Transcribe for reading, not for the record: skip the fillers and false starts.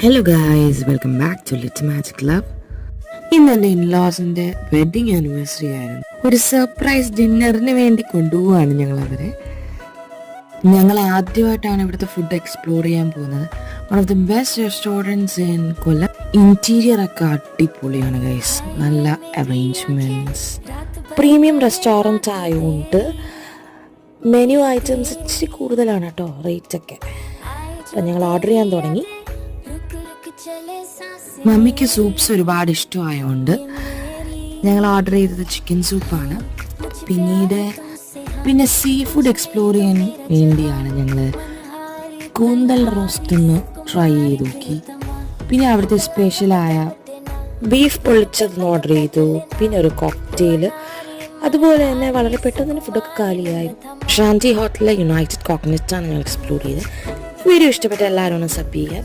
Hello guys, welcome back to Little Magic Club. ഇന്ന് എൻ്റെ ഇൻലോസിൻ്റെ wedding anniversary ആയിരുന്നു. ഒരു സർപ്രൈസ് ഡിന്നറിന് വേണ്ടി കൊണ്ടുപോവാണ് ഞങ്ങളവരെ. ഞങ്ങൾ ആദ്യമായിട്ടാണ് ഇവിടുത്തെ ഫുഡ് എക്സ്പ്ലോർ ചെയ്യാൻ പോകുന്നത്. One of the best restaurants in Kollam. Interior ഒക്കെ അടിപൊളിയാണ് ഗൈസ്, നല്ല അറേഞ്ച്മെൻറ്റ്സ്. പ്രീമിയം റെസ്റ്റോറൻറ്റ് ആയതുകൊണ്ട് മെനു ഐറ്റംസ് ഇച്ചിരി കൂടുതലാണ് കേട്ടോ, റേറ്റൊക്കെ. അപ്പം ഞങ്ങൾ ഓർഡർ ചെയ്യാൻ തുടങ്ങി. മമ്മിക്ക് സൂപ്സ് ഒരുപാട് ഇഷ്ടമായതുകൊണ്ട് ഞങ്ങൾ ഓർഡർ ചെയ്തത് ചിക്കൻ സൂപ്പാണ്. പിന്നെ സീ ഫുഡ് എക്സ്പ്ലോർ ചെയ്യാൻ വേണ്ടിയാണ് ഞങ്ങൾ കൂന്തൽ റോസ്റ്റ് ഒന്ന് ട്രൈ ചെയ്ത് നോക്കി. പിന്നെ അവിടുത്തെ സ്പെഷ്യലായ ബീഫ് പൊള്ളിച്ചതെന്ന് ഓർഡർ ചെയ്തു. പിന്നെ ഒരു കോക്ടെയിൽ. അതുപോലെ തന്നെ വളരെ പെട്ടെന്ന് തന്നെ ഫുഡൊക്കെ കാലിയായി. ശാന്തി ഹോട്ടലിലെ യുണൈറ്റഡ് കോക്കനട്ടാണ് ഞങ്ങൾ എക്സ്പ്ലോർ ചെയ്തത്. വീഡിയോ ഇഷ്ടപ്പെട്ട എല്ലാവരും ഒന്ന് സബ് ചെയ്യുക.